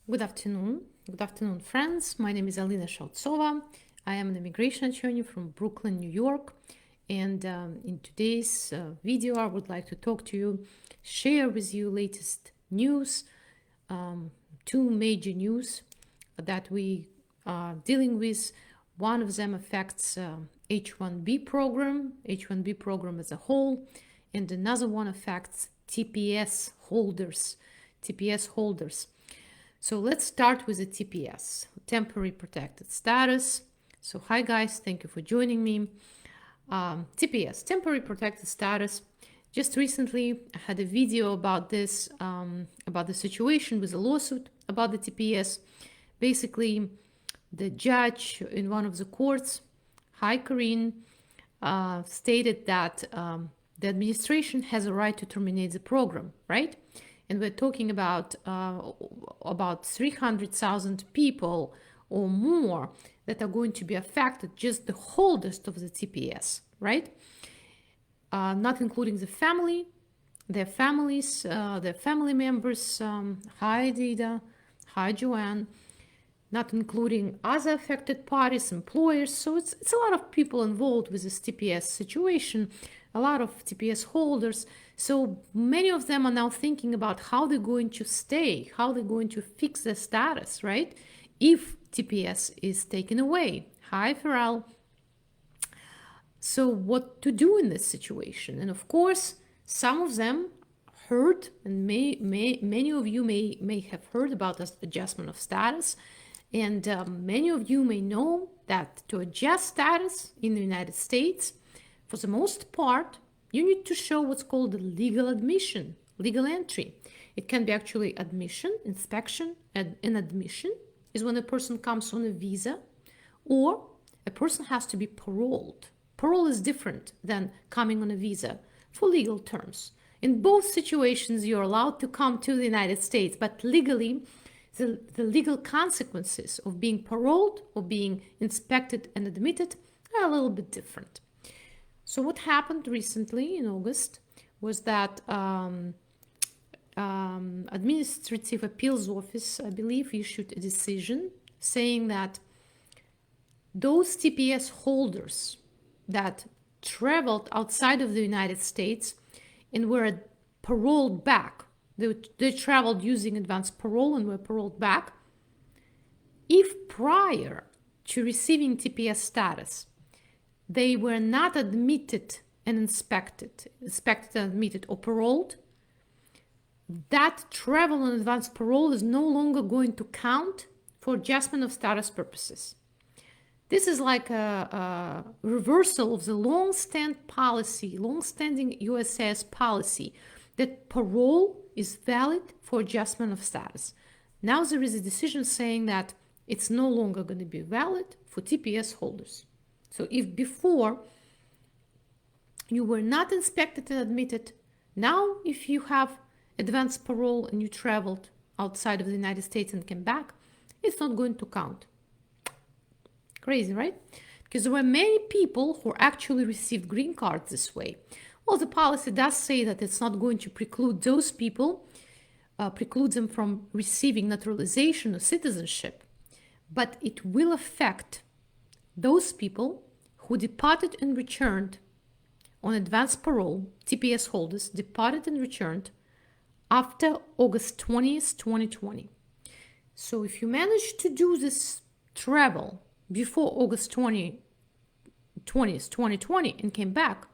Good afternoon. Good afternoon, friends. My name is Alena Shautsova. I am an immigration attorney from Brooklyn, New York. And in today's video, I would like to talk to you, share with you latest news, two major news that we are dealing with. One of them affects H1B program as a whole, and another one affects TPS holders. So let's start with the TPS, temporary protected status. So hi guys, thank you for joining me. TPS, temporary protected status. Just recently I had a video about this, about the situation with a lawsuit about the TPS. Basically, the judge in one of the courts, hi Corinne, stated that the administration has a right to terminate the program, right? And we're talking about 300,000 people or more that are going to be affected, just the holders of the TPS, right? Not including the family, their families, their family members. Hi, Dida. Hi, Joanne. Not including other affected parties, employers. So it's a lot of people involved with this TPS situation, a lot of TPS holders. So many of them are now thinking about how they're going to stay, how they're going to fix their status, right? If TPS is taken away. Hi, Farrell. So what to do in this situation? And of course, some of them heard, and many of you may have heard about this adjustment of status. And many of you may know that to adjust status in the United States, for the most part, you need to show what's called a legal admission, legal entry. It can be actually admission, inspection, and an admission is when a person comes on a visa, or a person has to be paroled. Parole is different than coming on a visa for legal terms. In both situations, you're allowed to come to the United States, but legally, the legal consequences of being paroled or being inspected and admitted are a little bit different. So what happened recently in August was that Administrative Appeals Office, I believe, issued a decision saying that those TPS holders that traveled outside of the United States and were paroled back, they traveled using advance parole and were paroled back, if prior to receiving TPS status, they were not admitted and inspected and admitted or paroled, that travel on advance parole is no longer going to count for adjustment of status purposes. This is like a reversal of the long-standing USCIS policy that parole is valid for adjustment of status. Now there is a decision saying that it's no longer going to be valid for TPS holders. So if before you were not inspected and admitted, now if you have advanced parole and you traveled outside of the United States and came back, it's not going to count. Crazy, right? Because there were many people who actually received green cards this way. Well, the policy does say that it's not going to preclude those people, preclude them from receiving naturalization or citizenship, but it will affect those people who departed and returned on advanced parole, TPS holders departed and returned after August 20th, 2020. So if you manage to do this travel before August 20th, 2020 and came back,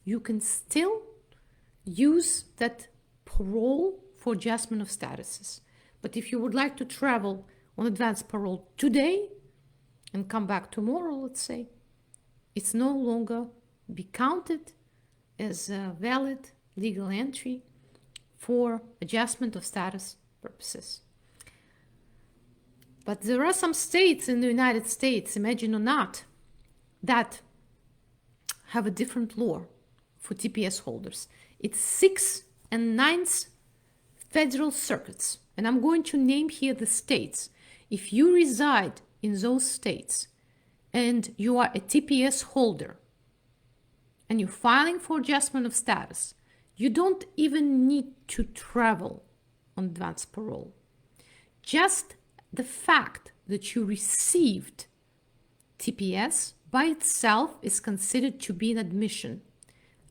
you can still use that parole for adjustment of statuses. But if you would like to travel on advanced parole today and come back tomorrow, let's say, it's no longer be counted as a valid legal entry for adjustment of status purposes. But there are some states in the United States, imagine or not, that have a different law for TPS holders. It's 6th and 9th federal circuits. And I'm going to name here the states. If you reside in those states and you are a TPS holder and you're filing for adjustment of status, you don't even need to travel on advance parole. just the fact that you received TPS by itself is considered to be an admission,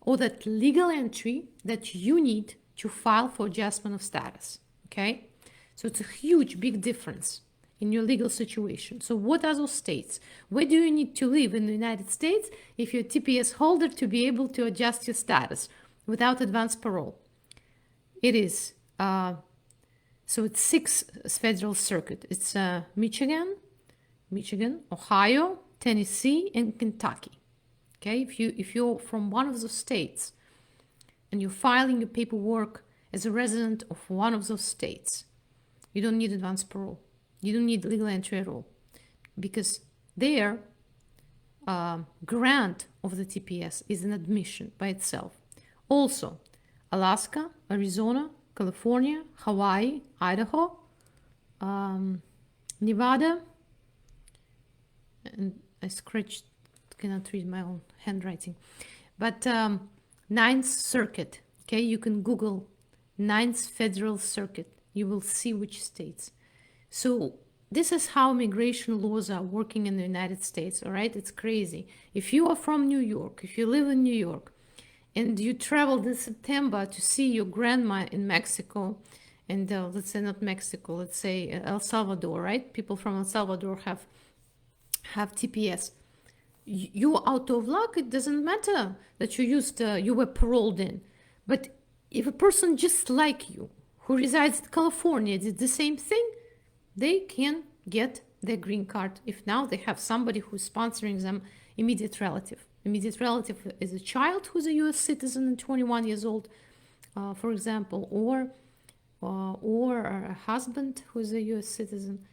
or that legal entry that you need to file for adjustment of status, okay? So it's a huge, big difference in your legal situation. So what are those states? Where do you need to live in the United States if you're a TPS holder to be able to adjust your status without advance parole? It is, so it's 6 federal circuit. It's Michigan, Ohio, Tennessee, and Kentucky. Okay, if you're from one of those states and you're filing your paperwork as a resident of one of those states, you don't need advance parole. You don't need legal entry at all, because their grant of the TPS is an admission by itself. Also, Alaska, Arizona, California, Hawaii, Idaho, Nevada, and I cannot read my own handwriting, but 9th Circuit, okay, you can Google 9th Federal Circuit, you will see which states. So this is how immigration laws are working in the United States, all right? It's crazy. If you are from New York, if you live in New York, and you traveled in September to see your grandma in Mexico, and let's say not Mexico, let's say El Salvador, right? People from El Salvador have TPS. You're out of luck. It doesn't matter that you were paroled in. But if a person just like you, who resides in California, did the same thing, they can get their green card if now they have somebody who's sponsoring them, immediate relative. Immediate relative is a child who's a U.S. citizen and 21 years old, for example, or a husband who's a U.S. citizen.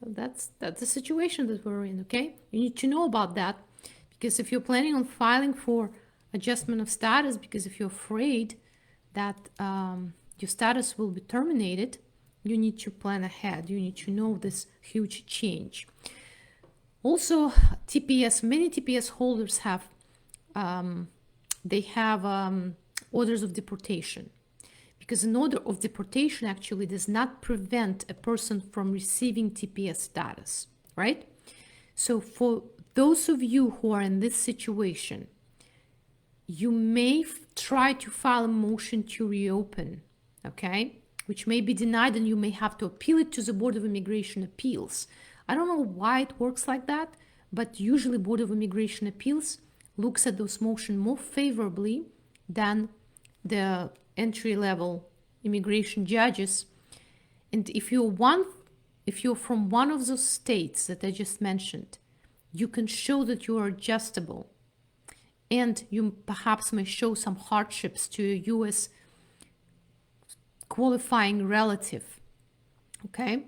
That's the situation that we're in, okay? You need to know about that, because if you're planning on filing for adjustment of status, because if you're afraid that your status will be terminated, you need to plan ahead. You need to know this huge change. Also, TPS, many TPS holders have, orders of deportation, because an order of deportation actually does not prevent a person from receiving TPS status, right? So for those of you who are in this situation, you may try to file a motion to reopen, okay, which may be denied, and you may have to appeal it to the Board of Immigration Appeals. I don't know why it works like that, but usually Board of Immigration Appeals looks at those motions more favorably than the entry-level immigration judges. And if you're from one of those states that I just mentioned, you can show that you are adjustable, and you perhaps may show some hardships to a U.S. qualifying relative, okay?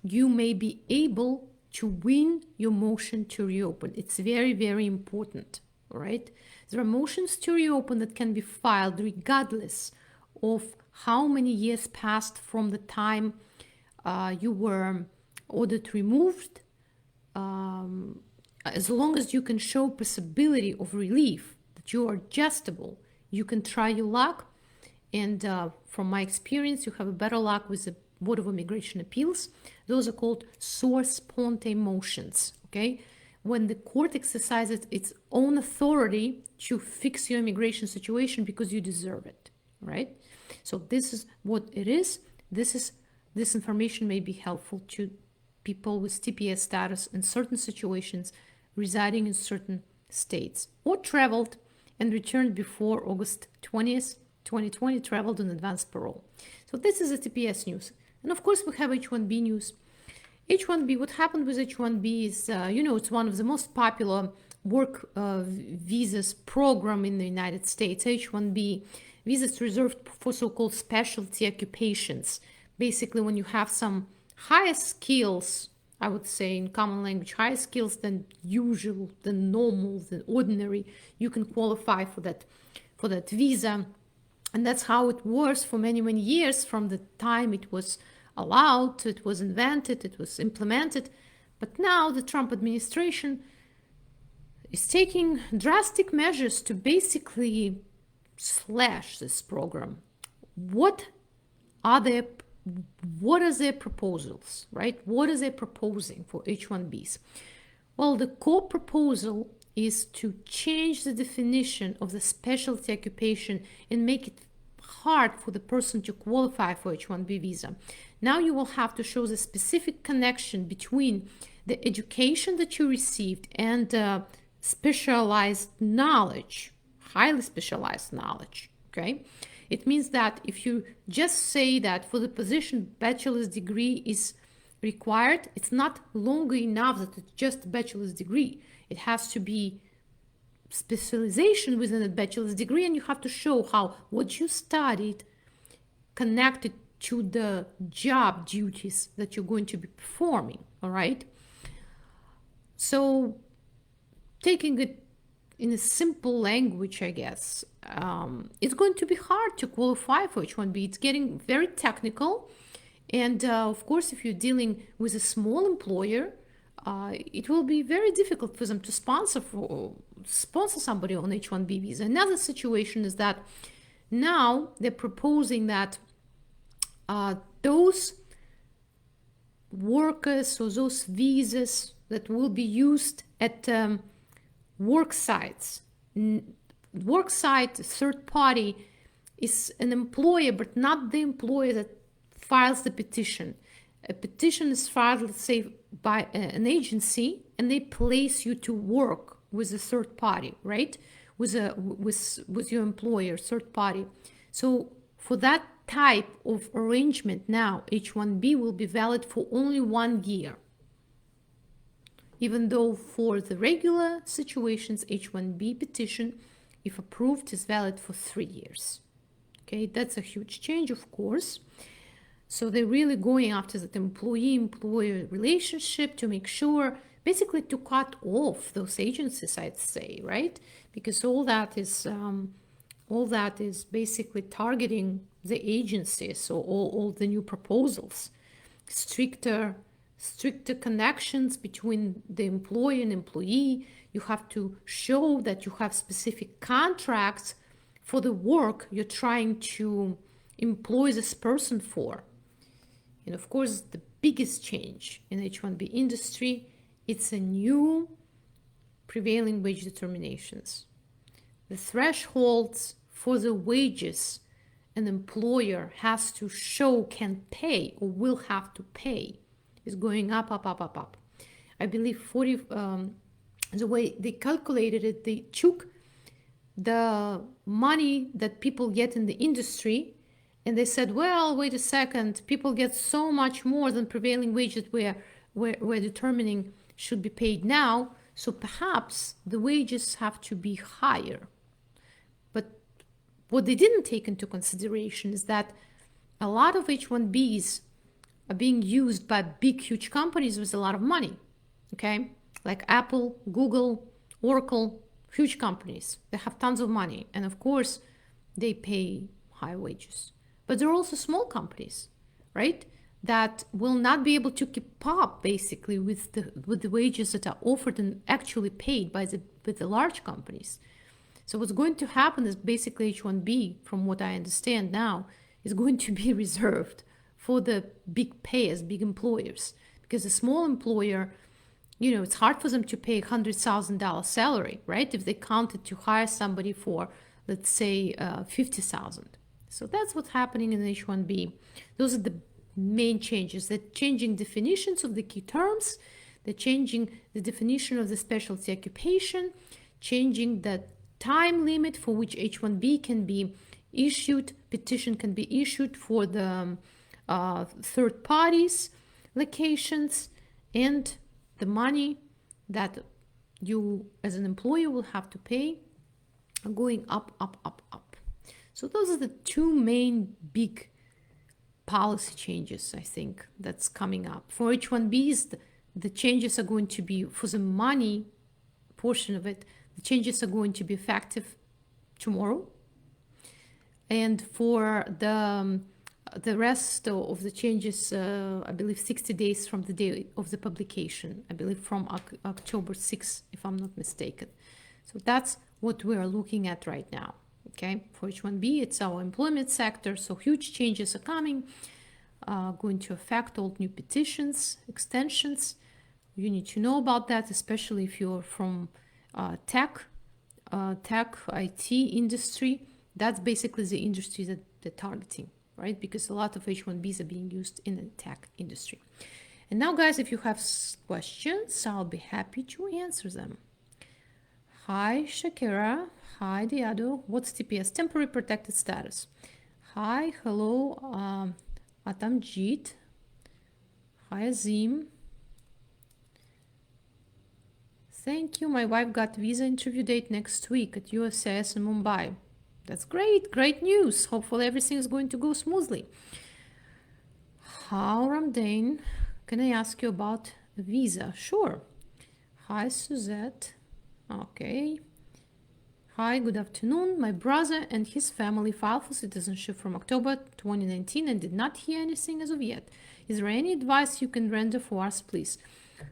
You may be able to win your motion to reopen. It's very, very important, all right? There are motions to reopen that can be filed regardless of how many years passed from the time you were ordered removed, as long as you can show possibility of relief, that you are adjustable, you can try your luck. And from my experience, you have a better luck with the Board of Immigration Appeals. Those are called sua sponte motions, okay? When the court exercises its own authority to fix your immigration situation because you deserve it, right? So this is what it is. This information may be helpful to people with TPS status in certain situations, residing in certain states, or traveled and returned before August 20th, 2020, traveled on advance parole. So this is the TPS news. And of course, we have H1B news. H1B, what happened with H1B is, it's one of the most popular work visas program in the United States. H1B visas reserved for so-called specialty occupations. Basically, when you have some higher skills, I would say in common language, higher skills than usual, than normal, than ordinary, you can qualify for that visa. And that's how it was for many, many years, from the time it was allowed, it was invented, it was implemented. But now the Trump administration is taking drastic measures to basically slash this program. What are their what are their proposals, right? What are they proposing for H1Bs? Well, the core proposal is to change the definition of the specialty occupation and make it hard for the person to qualify for H1B visa. Now you will have to show the specific connection between the education that you received and specialized knowledge, highly specialized knowledge, okay? It means that if you just say that for the position bachelor's degree is required, it's not longer enough that it's just a bachelor's degree. It has to be specialization within a bachelor's degree, and you have to show how what you studied connected to the job duties that you're going to be performing, all right? So taking it in a simple language, I guess, it's going to be hard to qualify for H1B. It's getting very technical. And of course, if you're dealing with a small employer, it will be very difficult for them to sponsor somebody on H1B visa. Another situation is that now they're proposing that those workers or those visas that will be used at work sites. Work site, third party, is an employer, but not the employer that files the petition. A petition is filed, let's say, by an agency, and they place you to work with a third party, right? With your employer, third party. So for that type of arrangement now, H1B will be valid for only 1 year. Even though for the regular situations, H1B petition, if approved, is valid for 3 years. Okay, that's a huge change, of course. So they're really going after that employee-employer relationship to make sure, basically to cut off those agencies, I'd say, right? Because all that is basically targeting the agencies, so all the new proposals, stricter connections between the employer and employee. You have to show that you have specific contracts for the work you're trying to employ this person for. And of course, the biggest change in H1B industry, it's a new prevailing wage determinations. The thresholds for the wages an employer has to show can pay or will have to pay is going up. I believe the way they calculated it, they took the money that people get in the industry and they said, well, wait a second, people get so much more than prevailing wage that we're determining should be paid now, so perhaps the wages have to be higher. But what they didn't take into consideration is that a lot of H1Bs are being used by big, huge companies with a lot of money, okay? Like Apple, Google, Oracle, huge companies. They have tons of money. And of course, they pay high wages. But there are also small companies, right? That will not be able to keep up, basically, with the wages that are offered and actually paid by the large companies. So what's going to happen is basically H1B, from what I understand now, is going to be reserved for the big payers, big employers. Because a small employer, you know, it's hard for them to pay $100,000 salary, right? If they counted to hire somebody for, let's say, $50,000. So that's what's happening in H1B. Those are the main changes. They're changing definitions of the key terms. They're changing the definition of the specialty occupation, changing the time limit for which H1B can be issued, petition can be issued for the third parties, locations, and the money that you as an employer will have to pay are going up. So those are the two main big policy changes, I think, that's coming up. For H1Bs, the changes are going to be, for the money portion of it, the changes are going to be effective tomorrow. And for the rest of the changes, I believe 60 days from the day of the publication, I believe from October 6th, if I'm not mistaken. So that's what we are looking at right now. Okay, for H1B, it's our employment sector, so huge changes are coming. going to affect all new petitions, extensions. You need to know about that, especially if you're from tech, IT industry. That's basically the industry that they're targeting, right? Because a lot of H1Bs are being used in the tech industry. And now, guys, if you have questions, I'll be happy to answer them. Hi, Shakira. Hi, Diado. What's TPS? Temporary protected status. Hi, hello, Atamjit. Hi, Azim. Thank you. My wife got visa interview date next week at USCIS in Mumbai. That's great. Great news. Hopefully everything is going to go smoothly. How, Ramdane? Can I ask you about the visa? Sure. Hi, Suzette. Okay. Hi, good afternoon. My brother and his family filed for citizenship from October 2019 and did not hear anything as of yet. Is there any advice you can render for us, please?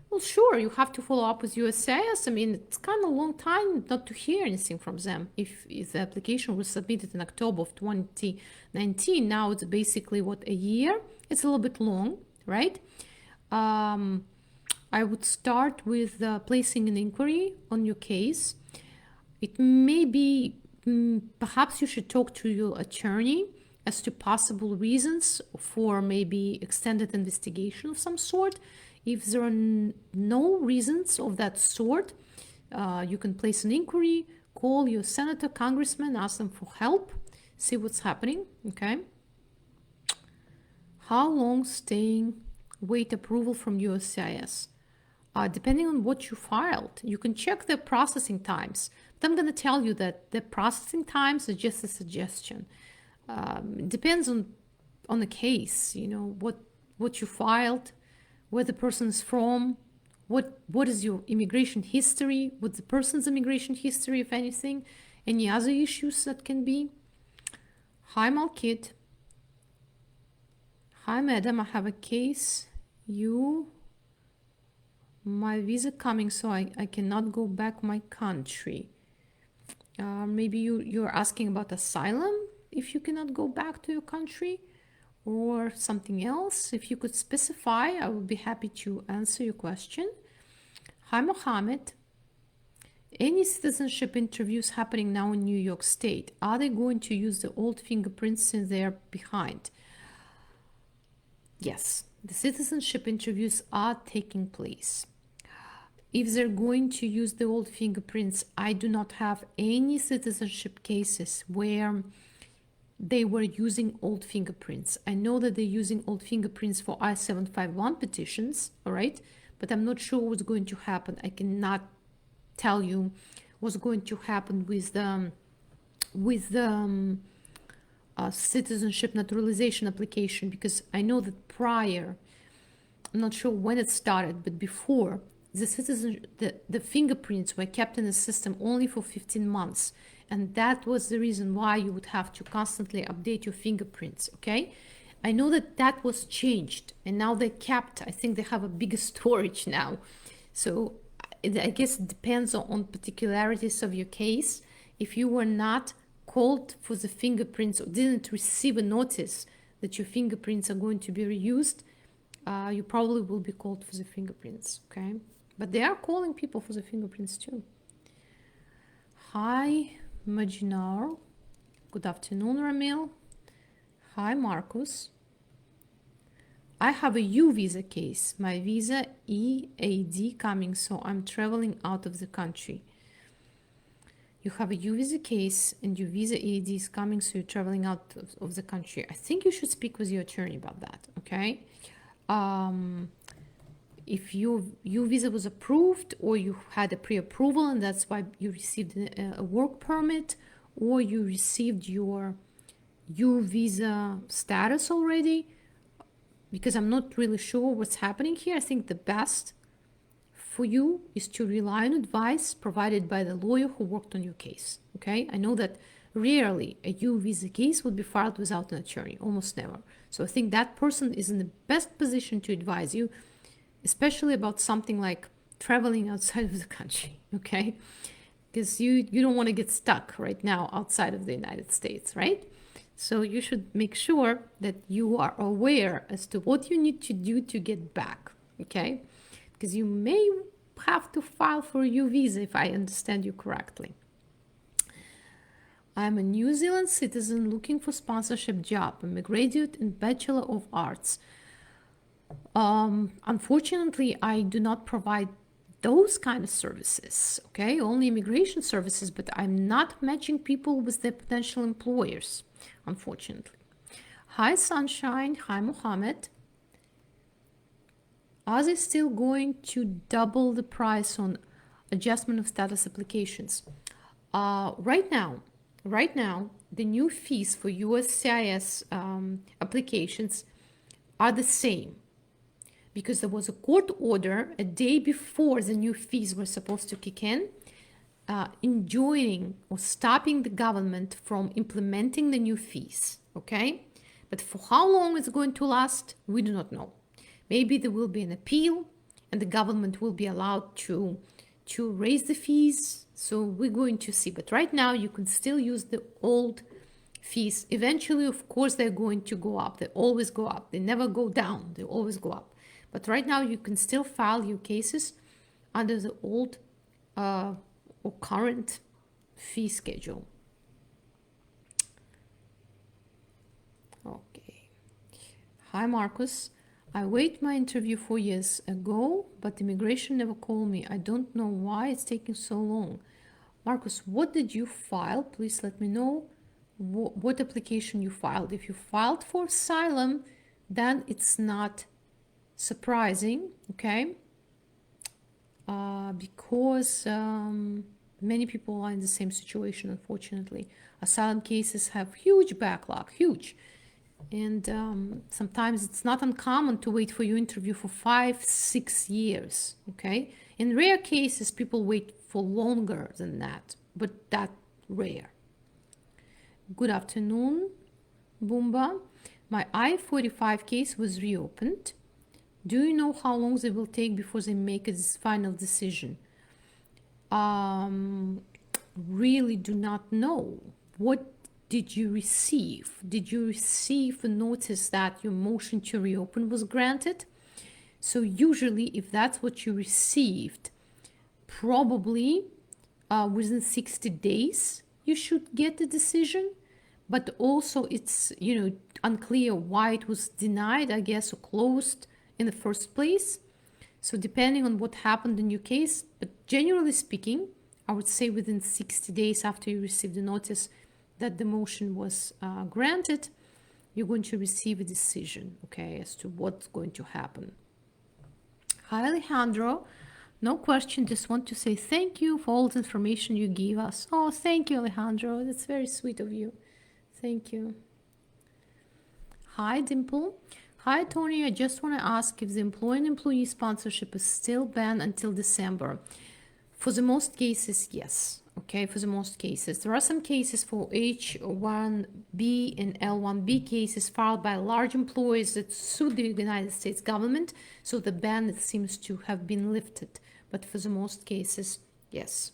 Well, sure, you have to follow up with USCIS. I mean, it's kind of a long time not to hear anything from them. If the application was submitted in October of 2019, now it's basically, what, a year? It's a little bit long, right? I would start with placing an inquiry on your case. It may be, perhaps you should talk to your attorney as to possible reasons for maybe extended investigation of some sort. If there are no reasons of that sort, you can place an inquiry, call your senator, congressman, ask them for help, see what's happening, okay? How long wait approval from USCIS? Depending on what you filed, you can check the processing times. But I'm going to tell you that the processing times are just a suggestion. It depends on the case, you know, what you filed, where the person is from, what is your immigration history, what's the person's immigration history, if anything, any other issues that can be. Hi, Malkit. Hi, madam, I have a case. My visa coming, so I cannot go back my country. Maybe you're asking about asylum if you cannot go back to your country, or something else. If you could specify, I would be happy to answer your question. Hi, Mohammed. Any citizenship interviews happening now in New York State, are they going to use the old fingerprints in their behind? Yes, the citizenship interviews are taking place. If they're going to use the old fingerprints, I do not have any citizenship cases where they were using old fingerprints. I know that they're using old fingerprints for I-751 petitions, all right? But I'm not sure what's going to happen. I cannot tell you what's going to happen with the citizenship naturalization application, because I know that prior, I'm not sure when it started, but before, the fingerprints were kept in the system only for 15 months. And that was the reason why you would have to constantly update your fingerprints, okay? I know that was changed, and now they kept, I think they have a bigger storage now. So I guess it depends on particularities of your case. If you were not called for the fingerprints or didn't receive a notice that your fingerprints are going to be reused, you probably will be called for the fingerprints, okay? But they are calling people for the fingerprints too. Hi, Majinar. Good afternoon, Ramil. Hi, Marcus. I have a U visa case. My visa EAD coming, so I'm traveling out of the country. You have a U visa case and your visa EAD is coming, so you're traveling out of the country. I think you should speak with your attorney about that, okay? If your U visa was approved, or you had a pre-approval and that's why you received a work permit, or you received your U visa status already, because I'm not really sure what's happening here. I think the best for you is to rely on advice provided by the lawyer who worked on your case, okay? I know that rarely a U visa case would be filed without an attorney, almost never. So I think that person is in the best position to advise you, especially about something like traveling outside of the country, okay? Because you don't want to get stuck right now outside of the United States, right? So you should make sure that you are aware as to what you need to do to get back, okay? Because you may have to file for a U visa if I understand you correctly. I'm a New Zealand citizen looking for sponsorship job. I'm a graduate in Bachelor of Arts. Unfortunately, I do not provide those kind of services, okay? Only immigration services, but I'm not matching people with their potential employers, unfortunately. Hi, Sunshine. Hi, Mohammed. Are they still going to double the price on adjustment of status applications? Right now, the new fees for USCIS applications are the same, because there was a court order a day before the new fees were supposed to kick in, enjoining or stopping the government from implementing the new fees, okay? But for how long it's going to last, we do not know. Maybe there will be an appeal and the government will be allowed to raise the fees. So we're going to see. But right now you can still use the old fees. Eventually, of course, they're going to go up. They always go up. They never go down. They always go up. But right now you can still file your cases under the old or current fee schedule. Okay. Hi, Marcus. I waited my interview 4 years ago, but immigration never called me. I don't know why it's taking so long. Marcus, what did you file? Please let me know what application you filed. If you filed for asylum, then it's not surprising, okay? Because many people are in the same situation, unfortunately. Asylum cases have huge backlog, huge. And sometimes it's not uncommon to wait for your interview for 5-6 years, okay? In rare cases, people wait for longer than that, but that rare. Good afternoon, Boomba. My I-45 case was reopened. Do you know how long they will take before they make a final decision? Really do not know. What did you receive? Did you receive a notice that your motion to reopen was granted? So usually, if that's what you received, probably within 60 days, you should get the decision. But also it's, unclear why it was denied, I guess, or closed in the first place. So depending on what happened in your case, but generally speaking, I would say within 60 days after you receive the notice that the motion was granted, you're going to receive a decision, okay, as to what's going to happen. Hi, Alejandro. No question, just want to say thank you for all the information you gave us. Oh, thank you, Alejandro. That's very sweet of you. Thank you. Hi, Dimple. Hi, Tony. I just want to ask if the employee sponsorship is still banned until December. For the most cases, yes. Okay, for the most cases. There are some cases for H1B and L1B cases filed by large employers that sued the United States government, so the ban seems to have been lifted. But for the most cases, yes.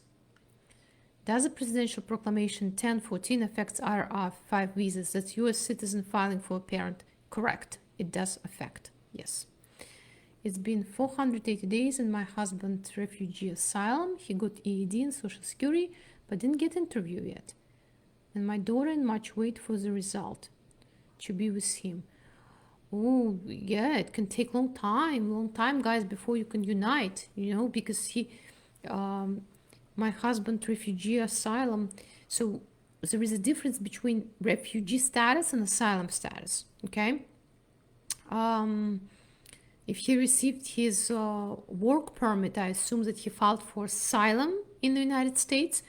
Does the Presidential Proclamation 1014 affect IR5 visas? That's U.S. citizen filing for a parent. Correct. It does affect, yes. It's been 480 days and my husband refugee asylum. He got EAD and Social Security, but didn't get interview yet. And my daughter in March wait for the result to be with him. Oh, yeah, it can take long time, guys, before you can unite, because my husband refugee asylum. So there is a difference between refugee status and asylum status, okay? If he received his work permit, I assume that he filed for asylum in the United States.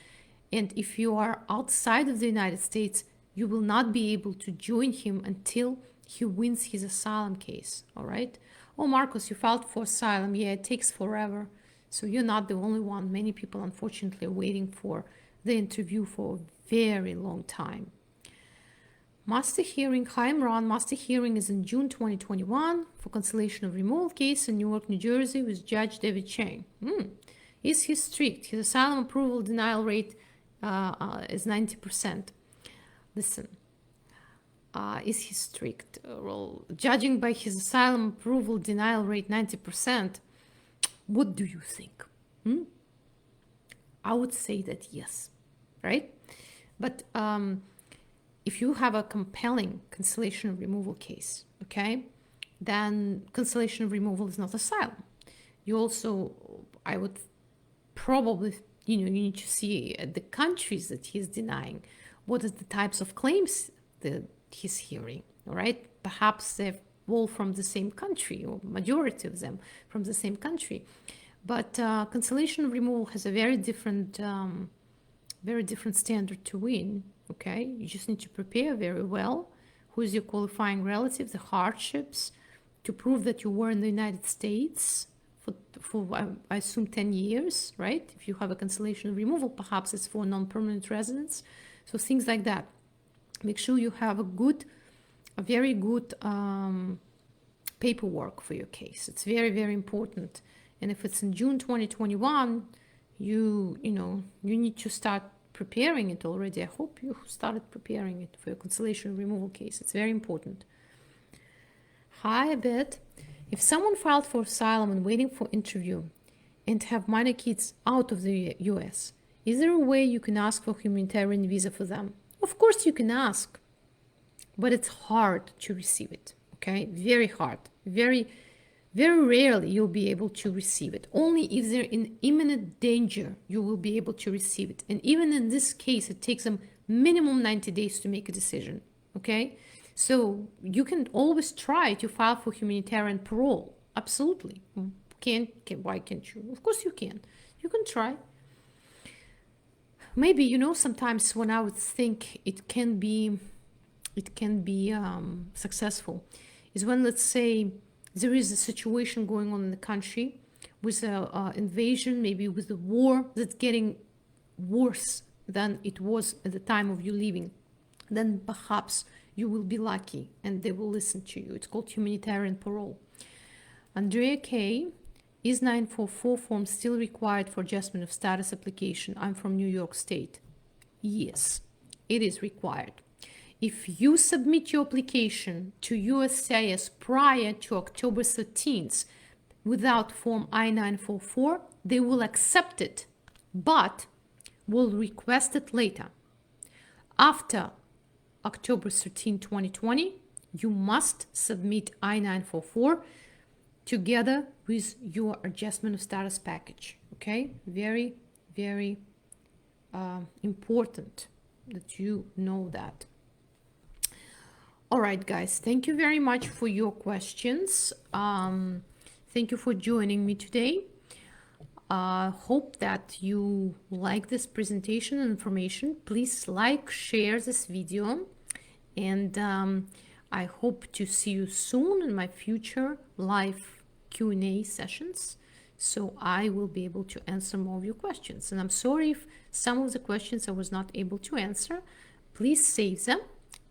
And if you are outside of the United States, you will not be able to join him until he wins his asylum case, all right? Oh, Marcos, you filed for asylum. Yeah, it takes forever. So you're not the only one. Many people, unfortunately, are waiting for the interview for a very long time. Master hearing, hi Imran. Master hearing is in June 2021 for cancellation of removal case in Newark, New Jersey with Judge David Chang. Is he strict? His asylum approval denial rate is 90%. Listen, Is he strict? Well, judging by his asylum approval denial rate 90%, what do you think? I would say that yes, right? But if you have a compelling cancellation of removal case, okay, then cancellation of removal is not asylum. You also, I would probably, you need to see the countries that he's denying. What is the types of claims that he's hearing, all right? Perhaps they're all from the same country, or majority of them from the same country. But cancellation of removal has a very different standard to win, okay? You just need to prepare very well. Who is your qualifying relative, the hardships, to prove that you were in the United States for I assume 10 years, right? If you have a cancellation of removal, perhaps it's for non-permanent residents. So things like that. Make sure you have a very good paperwork for your case. It's very, very important. And if it's in June 2021, you need to start preparing it already. I hope you started preparing it for your cancellation removal case. It's very important. Hi, Abed. If someone filed for asylum and waiting for interview and have minor kids out of the US, is there a way you can ask for humanitarian visa for them? Of course you can ask, but it's hard to receive it, okay? Very hard. Very, very rarely you'll be able to receive it. Only if they're in imminent danger, you will be able to receive it. And even in this case, it takes them minimum 90 days to make a decision, okay? So you can always try to file for humanitarian parole. Absolutely. Why can't you? Of course you can. You can try. Maybe, sometimes when I would think it can be successful is when, let's say, there is a situation going on in the country with an invasion, maybe with the war that's getting worse than it was at the time of you leaving. Then perhaps you will be lucky and they will listen to you. It's called humanitarian parole. Andrea K. Is 944 form still required for adjustment of status application? I'm from New York State. Yes, it is required. If you submit your application to USCIS prior to October 13th without form I-944, they will accept it, but will request it later. After October 13, 2020, you must submit I-944 together with your adjustment of status package, okay? Very, very important that you know that. All right, guys, thank you very much for your questions. Thank you for joining me today. Hope that you like this presentation and information. Please like, share this video, and I hope to see you soon in my future live Q&A sessions, so I will be able to answer more of your questions. And I'm sorry if some of the questions I was not able to answer. Please save them,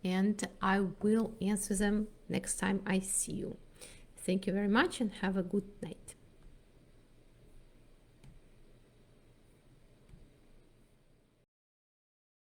and I will answer them next time I see you. Thank you very much and have a good night.